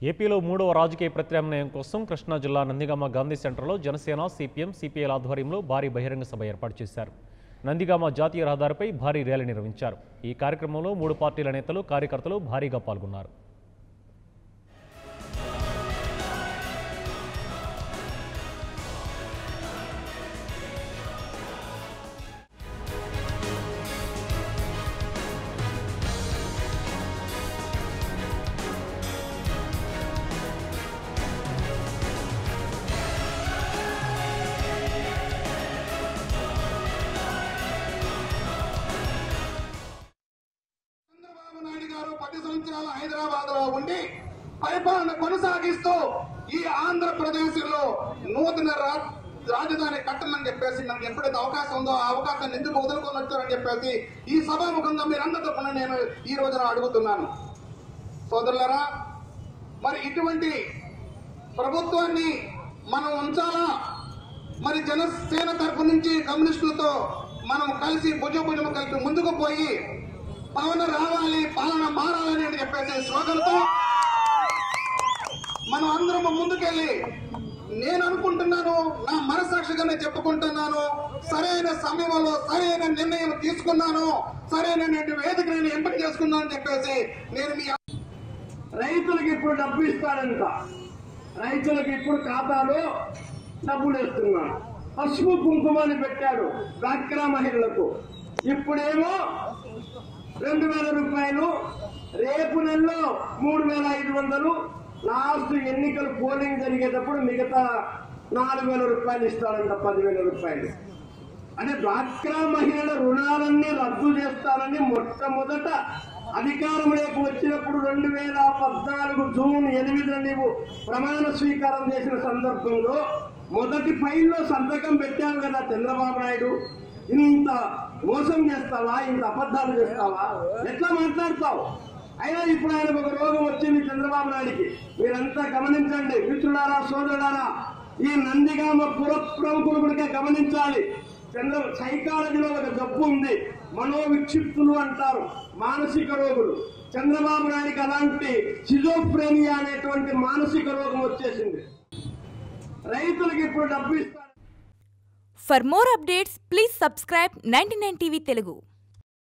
ఏపీలో మూడవ రాజకీయ ప్రత్యామ్నాయం కోసం కృష్ణా జిల్లా నందిగామ గాంధీ సెంటర్లో జనసేన, సిపిఎం, సిపిఐల ఆధ్వర్యంలో భారీ బహిరంగ సభ ఏర్పాటు చేశారు. నందిగామ జాతీయ రహదారిపై భారీ ర్యాలీ నిర్వహించారు. ఈ కార్యక్రమంలో 3 పార్టీల నేతలు, కార్యకర్తలు భారీగా పాల్గొన్నారు. హైదరాబాద్ లో ఉండి పరిపాలన కొనసాగిస్తూ ఈ ఆంధ్రప్రదేశ్ లో నూతన రాజధాని కట్టనని చెప్పేసి మనకి ఎప్పుడైతే అవకాశం ఉందో ఆ అవకాశాన్ని ఎందుకు వదులుకోనొచ్చారని చెప్పేసి ఈ సభాముఖంగా మీరందరితో కూడా నేను ఈ రోజున అడుగుతున్నాను. సోదరులారా, మరి ఇటువంటి ప్రభుత్వాన్ని మనం ఉంచాలా? మరి జనసేన తరఫు నుంచి కమ్యూనిస్టులతో మనం కలిసి భుజభుజము కలిపి ముందుకు పోయి పాలన రావాలి, పాలన మారాలని అని చెప్పేసి స్లోగన్తో మనం అందరం ముందుకెళ్ళి, నేను అనుకుంటున్నాను, నా మనసాక్షిగానే చెప్పుకుంటున్నాను, సరైన సమయంలో సరైన నిర్ణయం తీసుకున్నాను, సరైన వేదిక నేను ఎంపిక చేసుకున్నాను అని చెప్పేసి నేను మీ రైతులకు ఇప్పుడు డబ్బు ఇస్తాడంట. రైతులకు ఇప్పుడు ఖాతాలో డబ్బులు వేస్తున్నాడు. పసుపు కుంకుమని పెట్టాడు డ్వాక్రా మహిళలకు. ఇప్పుడేమో 2000 రూపాయలు, రేపు నెలలో 3500, లాస్ట్ ఎన్నికలు పోలింగ్ జరిగేటప్పుడు మిగతా 4000 రూపాయలు ఇస్తాడంట, 10,000 రూపాయలు. అంటే డ్వాక్రా మహిళల రుణాలన్నీ రద్దు చేస్తారని మొట్టమొదట అధికారంలోకి వచ్చినప్పుడు 2014 జూన్ 8 నీవు ప్రమాణ స్వీకారం చేసిన సందర్భంలో మొదటి ఫైల్లో సంతకం పెట్టావు కదా చంద్రబాబు నాయుడు. ఇంత మోసం చేస్తావా, ఇంత అబద్ధాలు చేస్తావా, ఎట్లా మాట్లాడతావు? అయినా ఇప్పుడు ఆయనకు ఒక రోగం వచ్చింది చంద్రబాబు నాయుడికి. మీరంతా గమనించండి మిత్రులారా, సోదరులారా, ఈ నందిగామ ప్రముఖులు కూడా గమనించాలి. సైకాలజీలో ఒక జబ్బు ఉంది, మనోవిక్షిప్తులు అంటారు, మానసిక రోగులు. చంద్రబాబు నాయుడికి అలాంటి షిజోఫ్రేనియా అనేటువంటి మానసిక రోగం వచ్చేసింది. రైతులకు ఇప్పుడు డబ్బు ఇస్తారు. For more updates, please subscribe 99 TV Telugu.